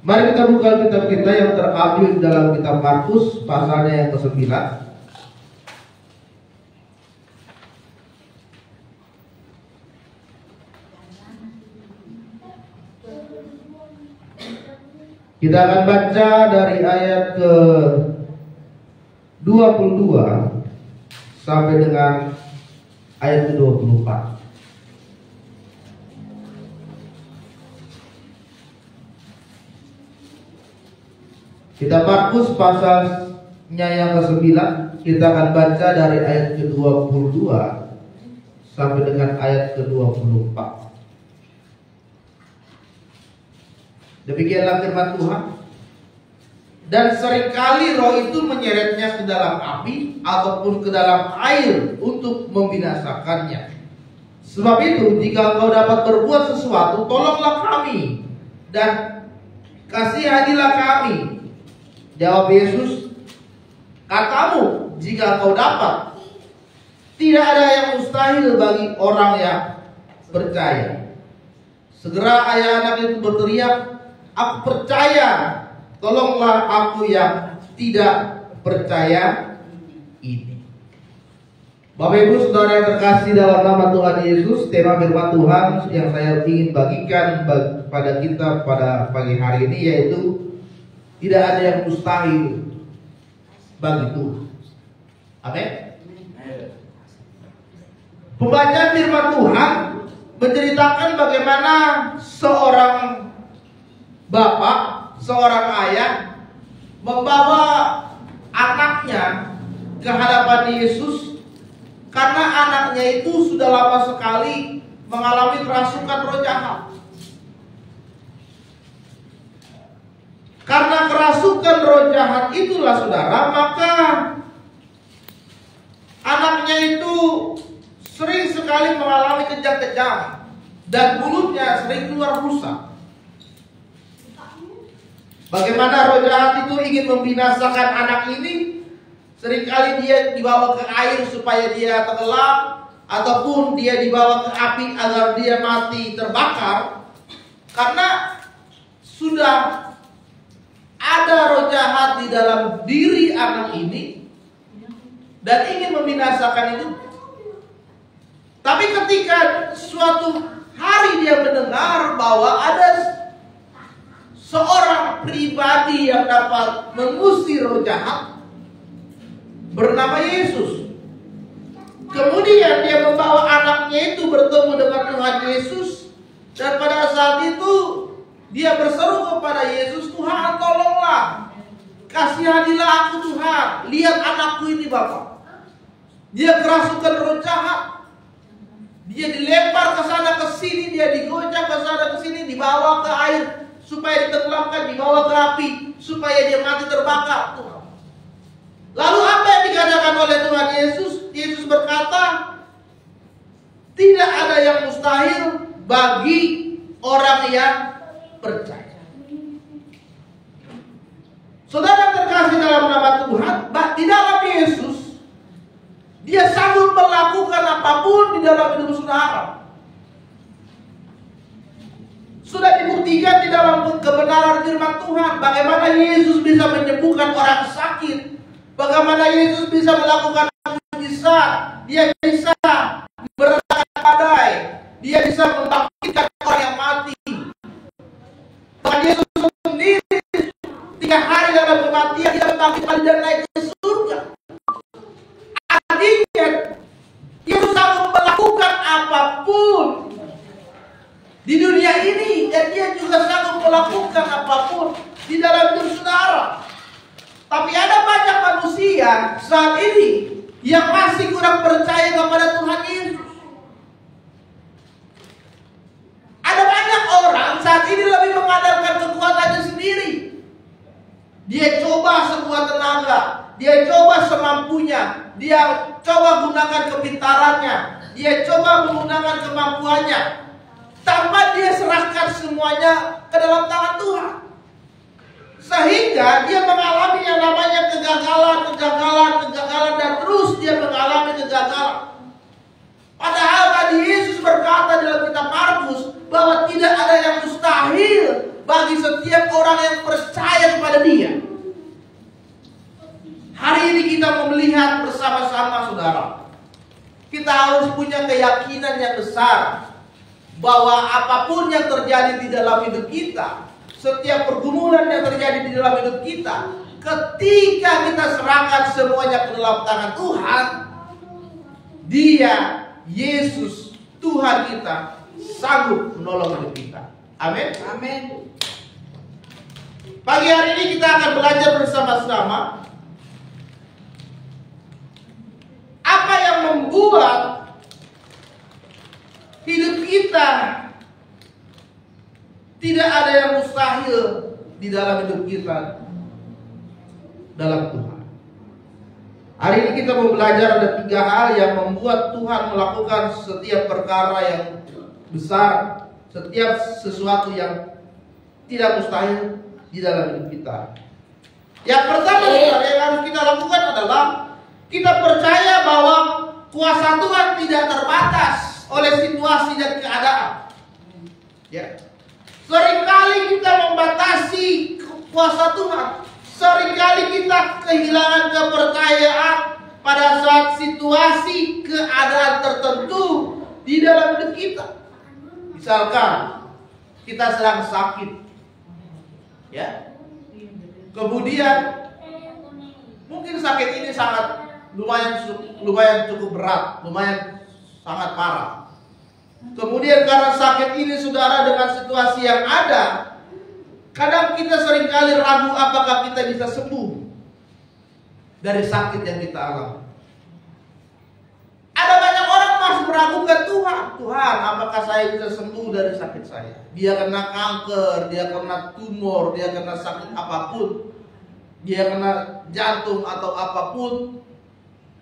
Mari kita buka kitab kita yang terambil dalam kitab Markus pasalnya yang ke-9. Kita akan baca dari ayat ke-22 sampai dengan ayat ke-24. Kitab Markus pasalnya yang ke-9, kita akan baca dari ayat ke-22 sampai dengan ayat ke-24. Demikianlah firman Tuhan. Dan seringkali roh itu menyeretnya ke dalam api ataupun ke dalam air untuk membinasakannya. Sebab itu, jika engkau dapat berbuat sesuatu, tolonglah kami dan kasihanilah kami. Jawab Yesus, katamu jika engkau dapat. Tidak ada yang mustahil bagi orang yang percaya. Segera ayah anak itu berteriak, aku percaya, tolonglah aku yang tidak percaya ini. Bapak Ibu Saudara yang terkasih dalam nama Tuhan Yesus, tema firman Tuhan yang saya ingin bagikan pada kita pada pagi hari ini yaitu tidak ada yang mustahil bagi Tuhan. Amin. Pembacaan firman Tuhan menceritakan bagaimana seorang bapak, seorang ayah membawa anaknya ke hadapan Yesus karena anaknya itu sudah lama sekali mengalami kerasukan roh jahat. Karena kerasukan roh jahat itulah saudara, maka anaknya itu sering sekali mengalami kejang-kejang dan mulutnya sering keluar busa. Bagaimana roh jahat itu ingin membinasakan anak ini? Seringkali dia dibawa ke air supaya dia tenggelam, ataupun dia dibawa ke api agar dia mati terbakar. Karena sudah ada roh jahat di dalam diri anak ini dan ingin membinasakan itu. Tapi ketika suatu hari dia mendengar bahwa ada seorang pribadi yang dapat mengusir roh jahat bernama Yesus. Kemudian dia membawa anaknya itu bertemu dengan Tuhan Yesus, dan pada saat itu dia berseru kepada Yesus, Tuhan tolonglah, kasihanilah aku Tuhan, lihat anakku ini Bapak. Dia kerasukan roh jahat, dia dilempar ke sana ke sini, dia digocek ke sana ke sini, dibawa ke air supaya ditenggelamkan, dibawa ke api supaya dia mati terbakar. Tuhan. Lalu apa yang dikatakan oleh Tuhan Yesus? Yesus berkata, tidak ada yang mustahil bagi orang yang percaya. Saudara terkasih dalam nama Tuhan, di dalam Yesus dia sanggup melakukan apapun di dalam hidup saudara. Sudah dibuktikan di dalam kebenaran firman Tuhan, bagaimana Yesus bisa menyembuhkan orang sakit, bagaimana Yesus bisa melakukan mujizat, dia bisa meredakan badai, dia bisa membangkitkan orang yang mati. Tuhan Yesus sendiri 3 hari dalam kematian dia membangkitkan dan naik ke surga. Artinya Yesus sanggup melakukan apapun di dunia ini, dan dia juga sanggup melakukan apapun di dalam hidup saudara. Tapi ada banyak manusia saat ini yang masih kurang percaya kepada Tuhan Yesus. Ada banyak orang saat ini lebih mengandalkan kekuatannya sendiri. Dia coba sekuat tenaga, dia coba semampunya, dia coba gunakan kepintarannya, dia coba menggunakan kemampuannya, tanpa dia serahkan semuanya ke dalam tangan Tuhan. Sehingga dia mengalami yang namanya kegagalan, dan terus dia mengalami kegagalan. Padahal tadi Yesus berkata dalam kitab Markus bahwa tidak ada yang mustahil bagi setiap orang yang percaya kepada Dia. Hari ini kita melihat bersama-sama, saudara. Kita harus punya keyakinan yang besar bahwa apapun yang terjadi di dalam hidup kita, setiap pergumulan yang terjadi di dalam hidup kita, ketika kita serahkan semuanya ke dalam tangan Tuhan, Dia, Yesus, Tuhan kita, sanggup menolong hidup kita. Amin. Amin. Pagi hari ini kita akan belajar bersama-sama apa yang membuat hidup kita tidak ada yang mustahil di dalam hidup kita dalam Tuhan. Hari ini kita mau belajar ada 3 hal yang membuat Tuhan melakukan setiap perkara yang besar, setiap sesuatu yang tidak mustahil di dalam hidup kita. Yang pertama yang harus kita lakukan adalah kita percaya bahwa kuasa Tuhan tidak terbatas oleh situasi dan keadaan. Ya. Seringkali kita membatasi kuasa Tuhan. Seringkali kita kehilangan kepercayaan pada saat situasi keadaan tertentu di dalam hidup kita. Misalkan kita sedang sakit, ya. Kemudian mungkin sakit ini sangat lumayan cukup berat, lumayan sangat parah. Kemudian karena sakit ini, saudara, dengan situasi yang ada, kadang kita seringkali ragu apakah kita bisa sembuh dari sakit yang kita alami. Ada banyak orang masih meragukan Tuhan. Tuhan, apakah saya bisa sembuh dari sakit saya? Dia kena kanker, dia kena tumor, dia kena sakit apapun, dia kena jantung atau apapun.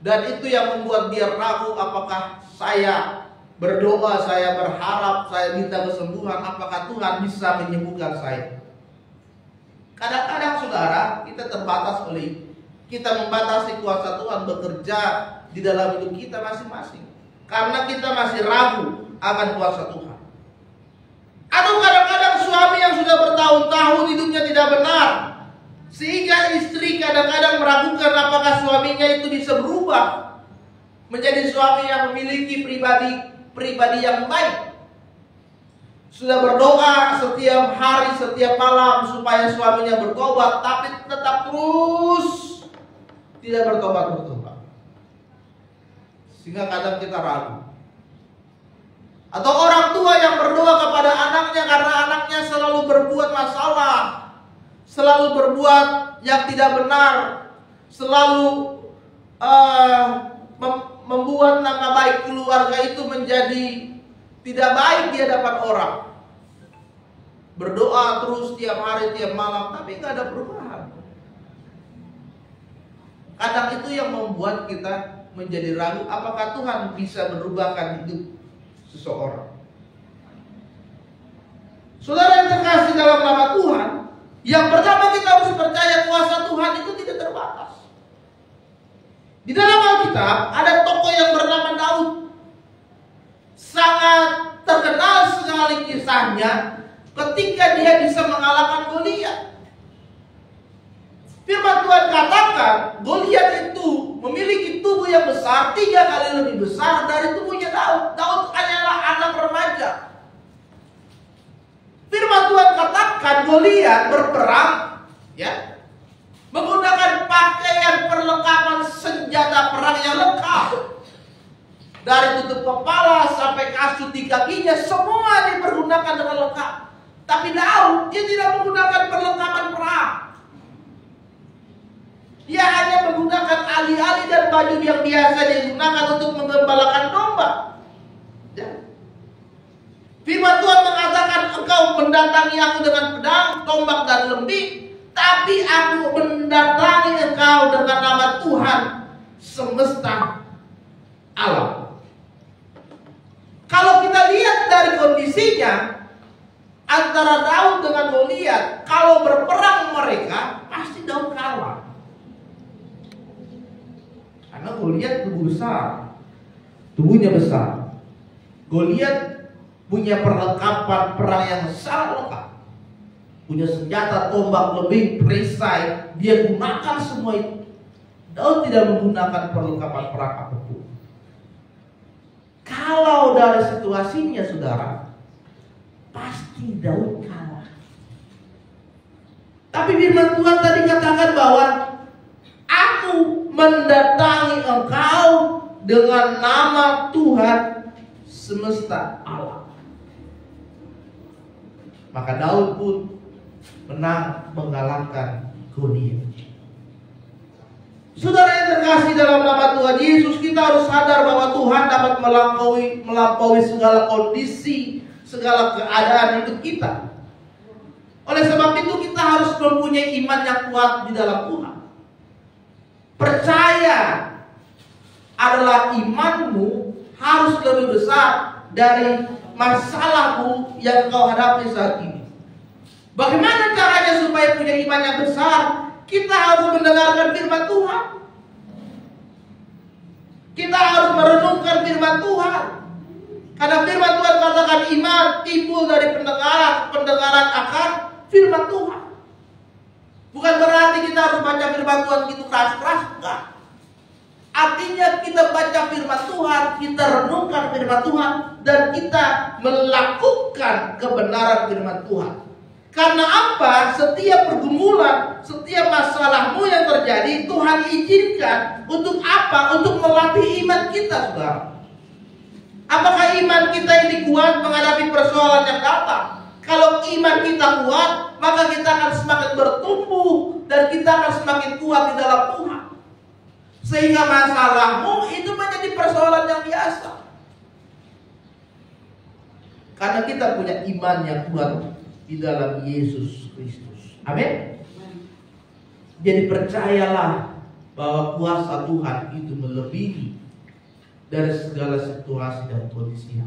Dan itu yang membuat dia ragu apakah saya berdoa, saya berharap, saya minta kesembuhan, apakah Tuhan bisa menyembuhkan saya. Kadang-kadang, saudara, kita terbatas kita membatasi kuasa Tuhan bekerja di dalam hidup kita masing-masing. Karena kita masih ragu akan kuasa Tuhan. Atau kadang-kadang suami yang sudah bertahun-tahun hidupnya tidak benar, sehingga istri kadang-kadang meragukan apakah suaminya itu bisa berubah menjadi suami yang memiliki pribadi yang baik. Sudah berdoa setiap hari, setiap malam supaya suaminya bertobat, tapi tetap terus tidak bertobat. Sehingga kadang kita ragu. Atau orang tua yang berdoa kepada anaknya karena anaknya selalu berbuat masalah, selalu berbuat yang tidak benar, selalu membuat nama baik keluarga itu menjadi tidak baik di hadapan orang. Berdoa terus tiap hari, tiap malam, tapi nggak ada perubahan. Kadang itu yang membuat kita menjadi ragu apakah Tuhan bisa merubahkan hidup seseorang. Saudara yang terkasih dalam nama Tuhan, yang pertama kita harus percaya kuasa Tuhan itu tidak terbatas. Di dalam Alkitab ada tokoh yang bernama Daud. Sangat terkenal sekali kisahnya ketika dia bisa mengalahkan Goliat. Firman Tuhan katakan Goliat itu memiliki tubuh yang besar, 3 kali lebih besar dari tubuhnya Daud. Daud hanyalah anak remaja. Firman Tuhan katakan Goliat berperang, ya, menggunakan pakaian perlengkapan senjata perang yang lengkap. Dari tutup kepala sampai kasut di kakinya semua dipergunakan dengan lengkap. Tapi Daud dia tidak menggunakan perlengkapan perang. Dia hanya menggunakan alih-alih dan baju yang biasa digunakan untuk menggembalakan domba. Ya. Firman Tuhan mengatakan engkau mendatangi aku dengan pedang, tombak dan lembing, tapi aku mendatangi engkau dengan nama Tuhan semesta alam. Kalau kita lihat dari kondisinya antara Daud dengan Goliat, kalau berperang mereka pasti Daud kalah. Karena Goliat tubuh besar, tubuhnya besar. Goliat punya perlengkapan perang yang sangat lengkap. punya senjata tombak lebih perisai, dia gunakan semua itu. Daud tidak menggunakan perlengkapan perang apapun. Kalau dari situasinya saudara, pasti Daud kalah. Tapi firman Tuhan tadi katakan bahwa aku mendatangi engkau dengan nama Tuhan semesta alam. Maka Daud pun menang mengalahkan Goliat. Saudara yang terkasih dalam nama Tuhan Yesus, kita harus sadar bahwa Tuhan dapat melampaui segala kondisi, segala keadaan hidup kita. Oleh sebab itu kita harus mempunyai iman yang kuat di dalam Tuhan. Percaya adalah imanmu harus lebih besar dari masalahmu yang kau hadapi saat ini. Bagaimana caranya supaya punya iman yang besar? Kita harus mendengarkan firman Tuhan. Kita harus merenungkan firman Tuhan. Karena firman Tuhan katakan iman timbul dari pendengaran akan firman Tuhan. Bukan berarti kita harus baca firman Tuhan gitu keras-keras, enggak. Artinya kita baca firman Tuhan, kita renungkan firman Tuhan, dan kita melakukan kebenaran firman Tuhan. Karena apa? Setiap pergumulan, setiap masalahmu yang terjadi, Tuhan izinkan untuk apa? Untuk melatih iman kita, saudara. Apakah iman kita ini kuat menghadapi persoalan yang datang? Kalau iman kita kuat, maka kita akan semakin bertumbuh dan kita akan semakin kuat di dalam Tuhan. Sehingga masalahmu itu menjadi persoalan yang biasa. Karena kita punya iman yang kuat di dalam Yesus Kristus. Amin. Jadi percayalah bahwa kuasa Tuhan itu melebihi dari segala situasi dan kondisi.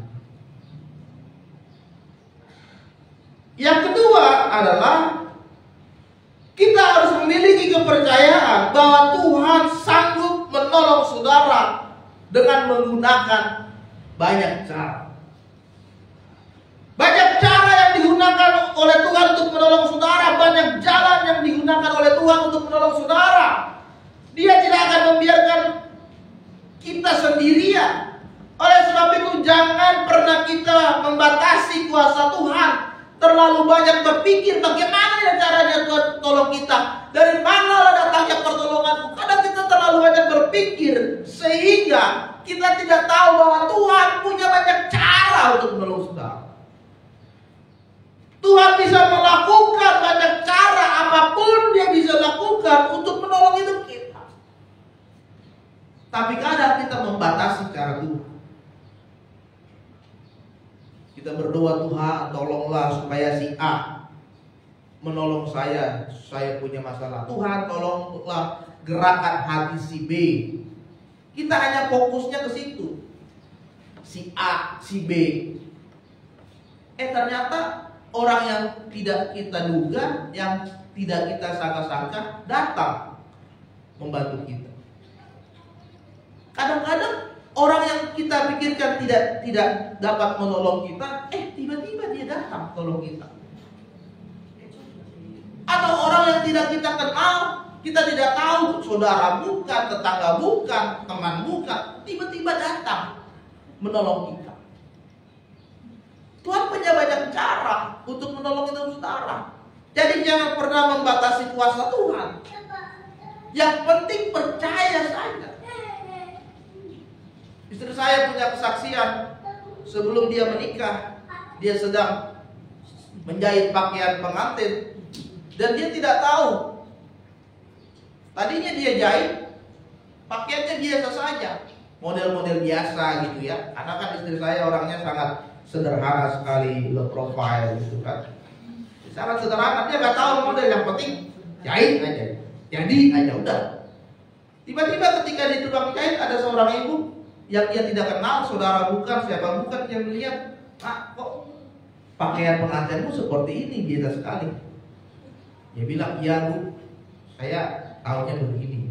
Yang kedua adalah kita harus memiliki kepercayaan bahwa Tuhan sanggup menolong saudara dengan menggunakan banyak cara. Banyak cara yang digunakan oleh Tuhan untuk menolong saudara. Banyak jalan yang digunakan oleh Tuhan untuk menolong saudara. Dia tidak akan membiarkan kita sendirian. Oleh sebab itu jangan pernah kita membatasi kuasa Tuhan. Terlalu banyak berpikir bagaimana ya caranya Tuhan tolong kita. Dari mana datangnya pertolonganku. Kadang kita terlalu banyak berpikir sehingga kita tidak tahu bahwa Tuhan punya banyak cara untuk menolong saudara. Tuhan bisa melakukan banyak cara, apapun dia bisa lakukan untuk menolong hidup kita. Tapi kadang kita membatasi cara Tuhan. Kita berdoa, Tuhan tolonglah supaya si A menolong saya punya masalah. Tuhan tolonglah gerakan hati si B. Kita hanya fokusnya ke situ. Si A, si B. Ternyata orang yang tidak kita duga, yang tidak kita sangka-sangka datang membantu kita. Kadang-kadang orang yang kita pikirkan tidak dapat menolong kita, tiba-tiba dia datang tolong kita. Atau orang yang tidak kita kenal, kita tidak tahu, saudara bukan, tetangga bukan, teman bukan, tiba-tiba datang menolong kita. Tuhan punya banyak cara untuk menolong hidup saudara. Jadi jangan pernah membatasi kuasa Tuhan. Yang penting percaya saja. Istri saya punya kesaksian. Sebelum dia menikah, dia sedang menjahit pakaian pengantin. Dan dia tidak tahu. Tadinya dia jahit, pakaiannya biasa saja. Model-model biasa gitu ya. Karena kan istri saya orangnya sangat sederhana sekali, low profile gitu kan. Sangat sederhana, dia nggak tahu model, yang penting jahit aja. Jadi aja udah. Tiba-tiba ketika di tukang jahit ada seorang ibu yang dia tidak kenal, saudara bukan, siapa bukan, yang melihat, kok pakaian pengantinmu seperti ini, biasa sekali. Dia bilang, iya Bu, saya tahunya begini.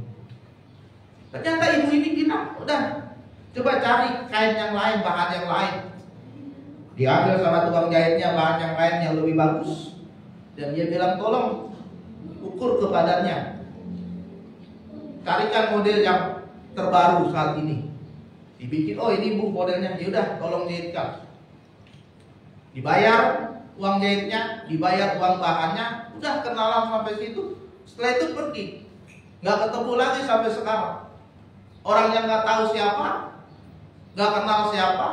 Ternyata ibu ini bilang, udah, coba cari kain yang lain, bahan yang lain. Diambil sama tukang jahitnya bahan yang lain yang lebih bagus. Dan dia bilang, tolong ukur ke badannya, carikan model yang terbaru saat ini. Dibikin, oh ini bu modelnya, yaudah tolong jahitkan. Dibayar uang jahitnya, dibayar uang bahannya, udah kenalan sampai situ. Setelah itu pergi, nggak ketemu lagi sampai sekarang. Orang yang nggak tahu siapa, nggak kenal siapa,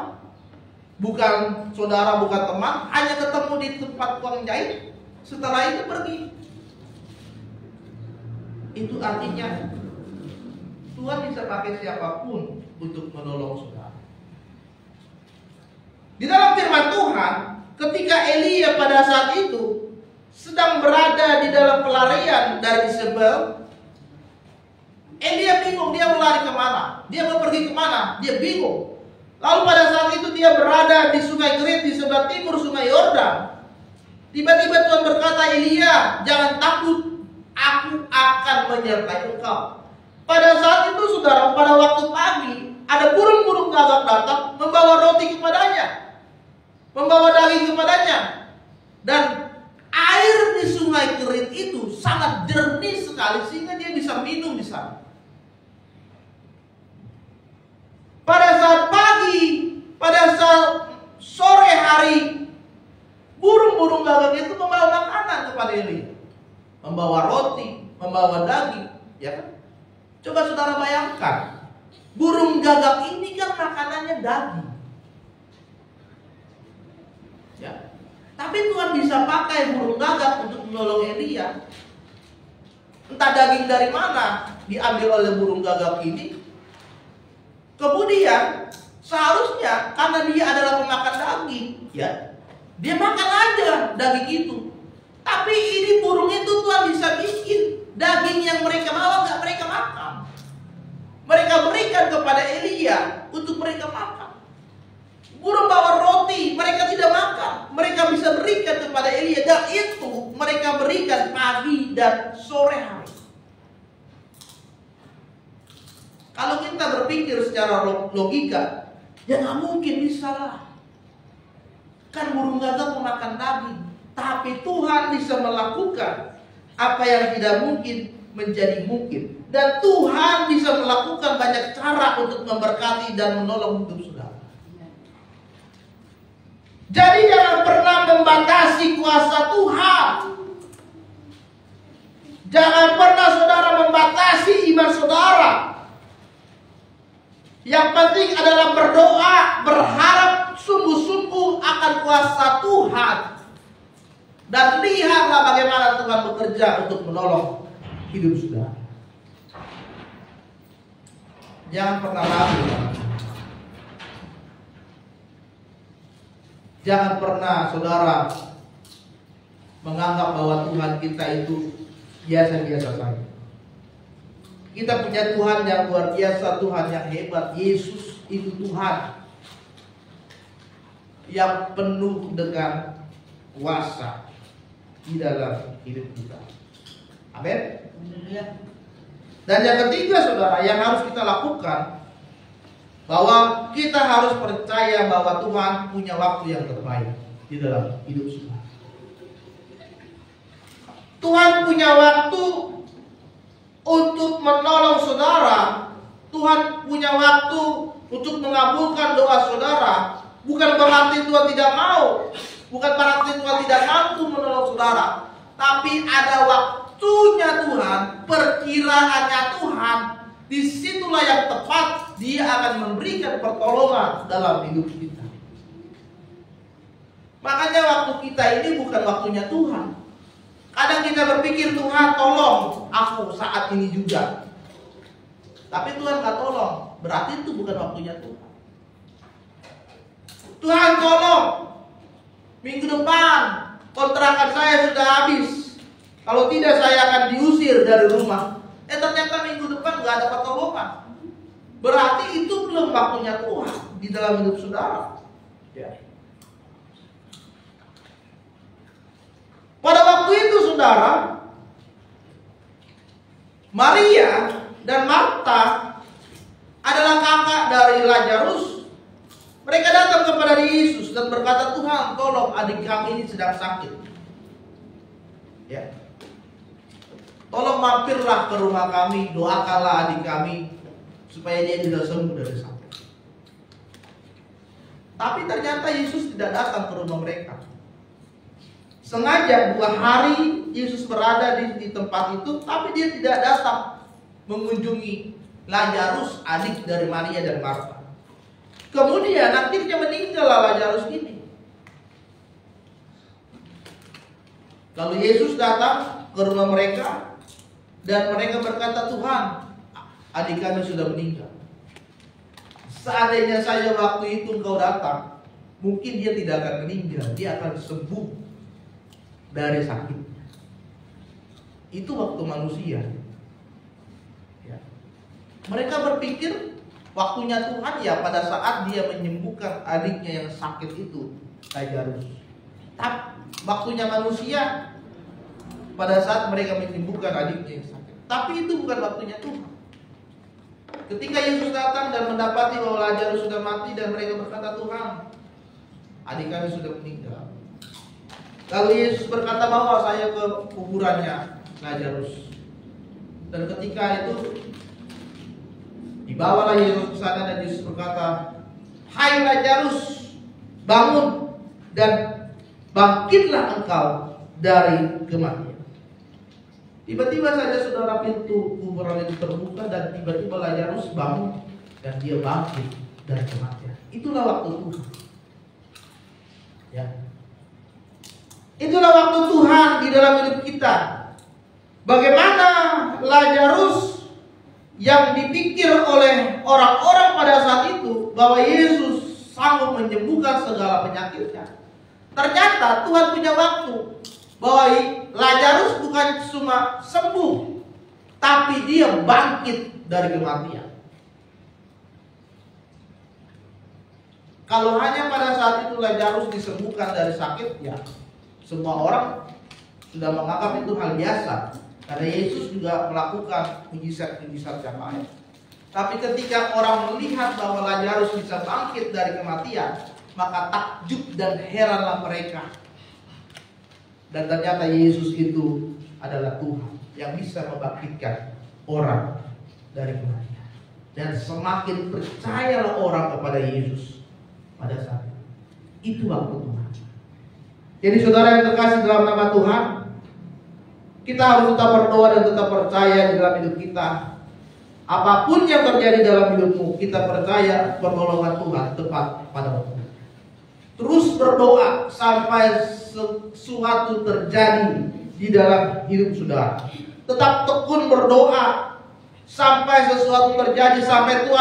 bukan saudara, bukan teman, hanya ketemu di tempat uang jahit. Setelah itu pergi. Itu artinya Tuhan bisa pakai siapapun untuk menolong saudara. Di dalam firman Tuhan, ketika Elia pada saat itu sedang berada di dalam pelarian dari Jezebel, Elia bingung dia mau lari kemana, dia mau pergi kemana, dia bingung. Lalu pada saat itu dia berada di Sungai Kerit di sebelah timur Sungai Yordan. Tiba-tiba Tuhan berkata, Elia, jangan takut, aku akan menyertai engkau. Pada saat itu saudara, pada waktu pagi, ada burung-burung gagak datang membawa roti kepadanya, membawa daging kepadanya. Dan air di Sungai Kerit itu sangat jernih sekali sehingga dia bisa minum di sana. Pada saat pagi, pada saat sore hari, burung-burung gagak itu membawa makanan kepada Elia, membawa roti, membawa daging, ya kan? Coba saudara bayangkan, burung gagak ini kan makanannya daging, ya. Tapi Tuhan bisa pakai burung gagak untuk menolong Elia. Entah daging dari mana diambil oleh burung gagak ini. Kemudian seharusnya karena dia adalah pemakan daging, ya, dia makan aja daging itu. Tapi ini burung itu Tuhan bisa bikin daging yang mereka bawa nggak mereka makan. Mereka berikan kepada Elia untuk mereka makan. Burung bawa roti, mereka tidak makan. Mereka bisa berikan kepada Elia, dan itu mereka berikan pagi dan sore hari. Kalau kita berpikir secara logika, ya nggak mungkin bisa lah. Kan burung gagak memakan daging. Tapi Tuhan bisa melakukan apa yang tidak mungkin menjadi mungkin. Dan Tuhan bisa melakukan banyak cara untuk memberkati dan menolong hidup saudara. Jadi jangan pernah membatasi kuasa Tuhan. Jangan pernah saudara membatasi iman saudara. Yang penting adalah berdoa, berharap sungguh-sungguh akan kuasa Tuhan. Dan lihatlah bagaimana Tuhan bekerja untuk menolong hidup saudara. Jangan pernah ragu. Jangan pernah saudara menganggap bahwa Tuhan kita itu biasa-biasa saja. Kita punya Tuhan yang luar biasa, Tuhan yang hebat. Yesus itu Tuhan yang penuh dengan kuasa di dalam hidup kita. Amin. Dan yang ketiga saudara, yang harus kita lakukan, bahwa kita harus percaya bahwa Tuhan punya waktu yang terbaik di dalam hidup kita. Tuhan punya waktu untuk menolong saudara. Tuhan punya waktu untuk mengabulkan doa saudara. Bukan berarti Tuhan tidak mau, bukan berarti Tuhan tidak mampu menolong saudara. Tapi ada waktunya Tuhan, perkiraannya Tuhan. Disitulah yang tepat Dia akan memberikan pertolongan dalam hidup kita. Makanya waktu kita ini bukan waktunya Tuhan. Kadang kita berpikir, Tuhan tolong aku saat ini juga. Tapi Tuhan gak tolong, berarti itu bukan waktunya Tuhan. Tuhan tolong, minggu depan kontrakan saya sudah habis. Kalau tidak saya akan diusir dari rumah. Ternyata minggu depan gak ada pertolongan. Berarti itu belum waktunya Tuhan di dalam hidup saudara. Ya. Pada waktu itu saudara, Maria dan Marta adalah kakak dari Lazarus. Mereka datang kepada Yesus dan berkata, Tuhan tolong adik kami ini sedang sakit. Ya. Tolong mampirlah ke rumah kami, doakanlah adik kami supaya dia tidak sembuh dari sakit. Tapi ternyata Yesus tidak datang ke rumah mereka. Sengaja 2 hari Yesus berada di tempat itu, tapi dia tidak datang mengunjungi Lazarus, adik dari Maria dan Marta. Kemudian akhirnya meninggal Lazarus ini. Lalu Yesus datang ke rumah mereka dan mereka berkata, Tuhan, adik kami sudah meninggal. Seandainya saja waktu itu engkau datang, mungkin dia tidak akan meninggal, dia akan sembuh dari sakitnya. Itu waktu manusia. Ya. Mereka berpikir waktunya Tuhan ya pada saat dia menyembuhkan adiknya yang sakit itu, Lazarus. Tapi waktunya manusia pada saat mereka menyembuhkan adiknya yang sakit. Tapi itu bukan waktunya Tuhan. Ketika Yesus datang dan mendapati bahwa Lazarus sudah mati dan mereka berkata, Tuhan, adik kami sudah meninggal. Lalu Yesus berkata, bawa saya ke kuburannya Lazarus. Dan ketika itu dibawalah Yesus ke sana dan Yesus berkata, hai Lazarus, bangun dan bangkitlah engkau dari kematian. Tiba-tiba saja saudara, pintu kuburan itu terbuka dan tiba-tiba Lazarus bangun dan dia bangkit dari kematian. Itulah waktu Tuhan. Ya. Itulah waktu Tuhan di dalam hidup kita. Bagaimana Lazarus yang dipikir oleh orang-orang pada saat itu bahwa Yesus sanggup menyembuhkan segala penyakitnya. Ternyata Tuhan punya waktu bahwa Lazarus bukan cuma sembuh, tapi dia bangkit dari kematian. Kalau hanya pada saat itu Lazarus disembuhkan dari sakit, ya semua orang sudah menganggap itu hal biasa. Karena Yesus juga melakukan mujizat-mujizat yang lain. Tapi ketika orang melihat bahwa Lazarus bisa bangkit dari kematian, maka takjub dan heranlah mereka. Dan ternyata Yesus itu adalah Tuhan yang bisa membangkitkan orang dari kematian. Dan semakin percayalah orang kepada Yesus pada saat itu. Itu waktu Tuhan. Jadi saudara yang terkasih dalam nama Tuhan, kita harus tetap berdoa dan tetap percaya di dalam hidup kita. Apapun yang terjadi dalam hidupmu, kita percaya pertolongan Tuhan tepat pada waktu. Terus berdoa sampai sesuatu terjadi di dalam hidup saudara. Tetap tekun berdoa sampai sesuatu terjadi, sampai Tuhan